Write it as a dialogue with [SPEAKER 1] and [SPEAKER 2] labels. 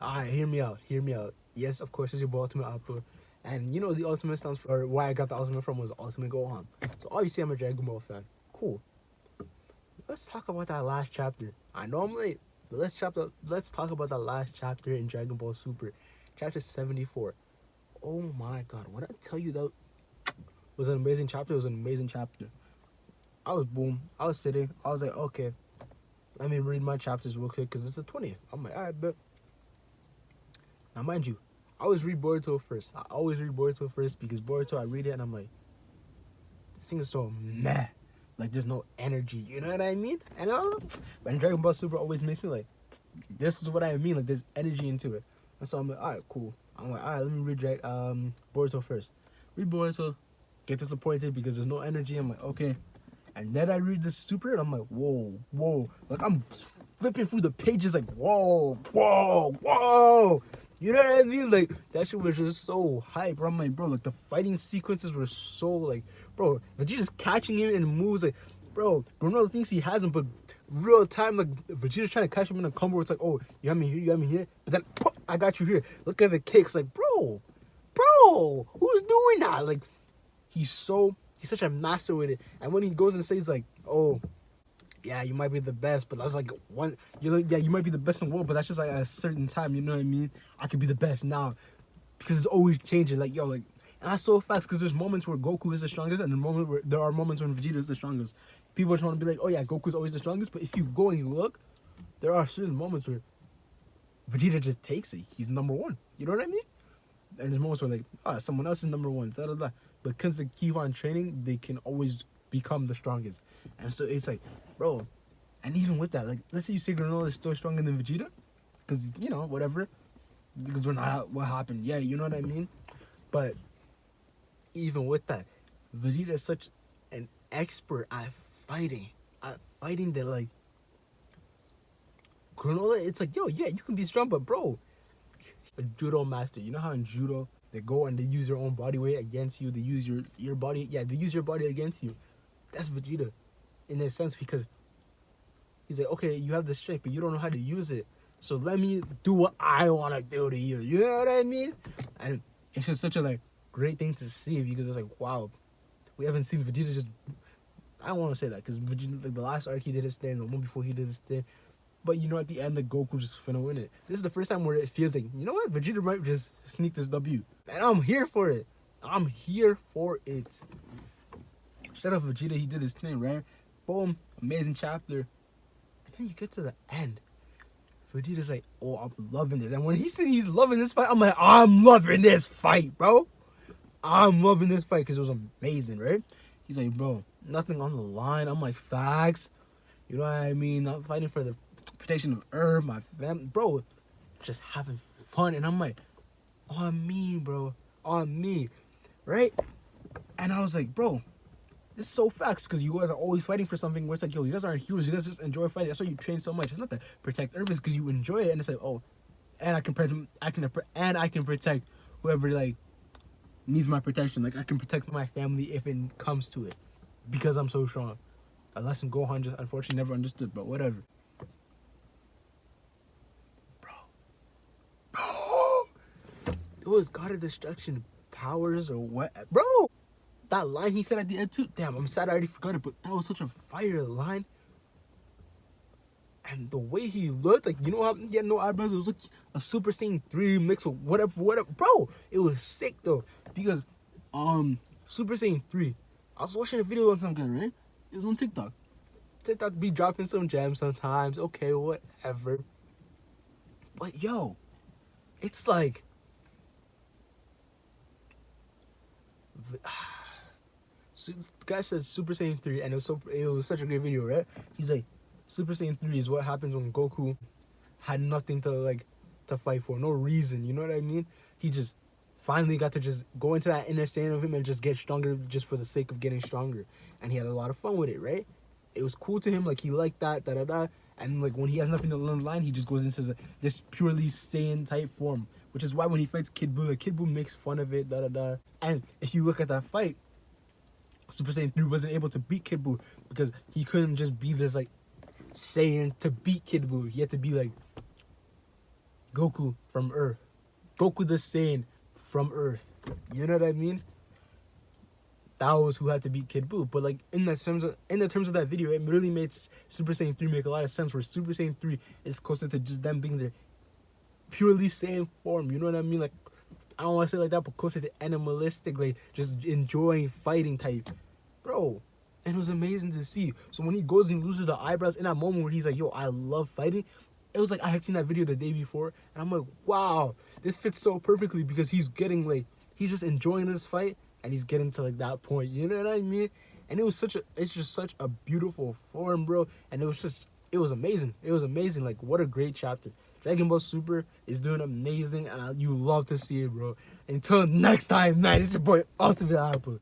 [SPEAKER 1] Alright, hear me out. Hear me out. Yes, of course, it's your boy Ultimate Opera. And you know the Ultimate stands for, or why I got the Ultimate from was Ultimate Gohan. So obviously I'm a Dragon Ball fan. Cool. Let's talk about that last chapter. I know I'm late, but let's talk about that last chapter in Dragon Ball Super. Chapter 74. Oh my god, when I tell you that was an amazing chapter, it was an amazing chapter. I was sitting, I was like, okay, let me read my chapters real quick because it's the 20th. I'm like, alright, but now mind you, I always read Boruto first. I always read Boruto first because Boruto, I read it and I'm like, this thing is so meh. Like there's no energy, you know what I mean? And when Dragon Ball Super always makes me like, this is what I mean. Like there's energy into it. And so I'm like, alright, cool. I'm like, alright, let me read Boruto first. Read Boruto, get disappointed because there's no energy. I'm like, okay. And then I read the Super and I'm like, whoa, whoa. Like I'm flipping through the pages like, whoa, whoa, whoa. You know what I mean? Like that shit was just so hype. Bro. I'm like, bro, like the fighting sequences were so like, bro, Vegeta's catching him in moves like, bro, Granola thinks he has him, but real time like Vegeta's trying to catch him in a combo. It's like, oh, you got me here, you got me here, but then I got you here. Look at the kicks, like, bro, who's doing that? Like, he's such a master with it. And when he goes and says like, oh, yeah, you might be the best, but that's like one. You're like, yeah, you might be the best in the world, but that's just like at a certain time. You know what I mean? I could be the best now because it's always changing. Like yo, like, and that's so fast because there's moments where Goku is the strongest, and there are moments when Vegeta is the strongest. People just want to be like, oh yeah, Goku's always the strongest, but if you go and you look, there are certain moments where Vegeta just takes it. He's number one. You know what I mean? And there's moments where like, oh, someone else is number one. Da da da. But because they keep on training, they can always become the strongest. And so it's like, bro, and even with that, like, let's say you say Granola is still stronger than Vegeta, because, you know, whatever, because we're not what happened. Yeah, you know what I mean? But even with that, Vegeta is such an expert at fighting that, like, Granola, it's like, yo, yeah, you can be strong, but bro, a judo master, you know how in judo, they go and they use their own body weight against you, they use your body, yeah, they use your body against you. That's Vegeta in a sense because he's like, okay, you have the strength, but you don't know how to use it. So let me do what I want to do to you. You know what I mean? And it's just such a like great thing to see because it's like, wow, we haven't seen Vegeta just. I don't want to say that because Vegeta, like the last arc he did his thing, the one before he did his thing. But you know, at the end, the Goku just finna win it. This is the first time where it feels like, you know what, Vegeta might just sneak this W, and I'm here for it. I'm here for it. Shout out Vegeta, he did his thing, right? Boom, amazing chapter. And then you get to the end. Vegeta's like, oh, I'm loving this. And when he said he's loving this fight, I'm like, I'm loving this fight, bro. I'm loving this fight because it was amazing, right? He's like, bro, nothing on the line. I'm like, facts. You know what I mean? I'm fighting for the protection of Earth, my family. Bro, just having fun. And I'm like, on me, bro. On me. Right? And I was like, bro, this is so facts because you guys are always fighting for something where it's like, yo, you guys aren't heroes. You guys just enjoy fighting. That's why you train so much. It's not to protect Earth, it's because you enjoy it. And it's like, oh, and I can protect whoever like needs my protection. Like I can protect my family if it comes to it because I'm so strong. A lesson Gohan just unfortunately never understood, but whatever. Bro, it was God of Destruction powers or what, bro? That line he said at the end too. Damn, I'm sad I already forgot it, but that was such a fire line. And the way he looked, like, you know how he had no eyebrows? It was like a Super Saiyan 3 mixed with whatever. Bro, it was sick though. Because Super Saiyan 3, I was watching a video on some guy, right? It was on TikTok. TikTok be dropping some gems sometimes. Okay, whatever. But yo, it's like so the guy says Super Saiyan 3 and it was such a great video, right? He's like, Super Saiyan 3 is what happens when Goku had nothing to fight for, no reason, you know what I mean? He just finally got to just go into that inner Saiyan of him and just get stronger just for the sake of getting stronger. And he had a lot of fun with it, right? It was cool to him, like he liked that, da-da-da. And like when he has nothing to learn line, he just goes into this purely Saiyan type form. Which is why when he fights Kid Buu, like Kid Buu makes fun of it, da-da-da. And if you look at that fight, Super Saiyan 3 wasn't able to beat Kid Buu because he couldn't just be this like Saiyan to beat Kid Buu. He had to be like Goku from Earth. Goku the Saiyan from Earth. You know what I mean? That was who had to beat Kid Buu. But like in the terms of that video, it really made Super Saiyan 3 make a lot of sense. Where Super Saiyan 3 is closer to just them being their purely Saiyan form. You know what I mean? Like, I don't want to say like that, but closer to animalistic, like just enjoying fighting type, bro. And it was amazing to see. So when he goes and loses the eyebrows in that moment where he's like, yo, I love fighting, it was like I had seen that video the day before, and I'm like, wow, this fits so perfectly because he's getting like, he's just enjoying this fight, and he's getting to like that point. You know what I mean? And it's just such a beautiful form, bro. And it was amazing. It was amazing. Like, what a great chapter. Dragon Ball Super is doing amazing, and you love to see it, bro. Until next time, man, it's your boy Ultimate Apple.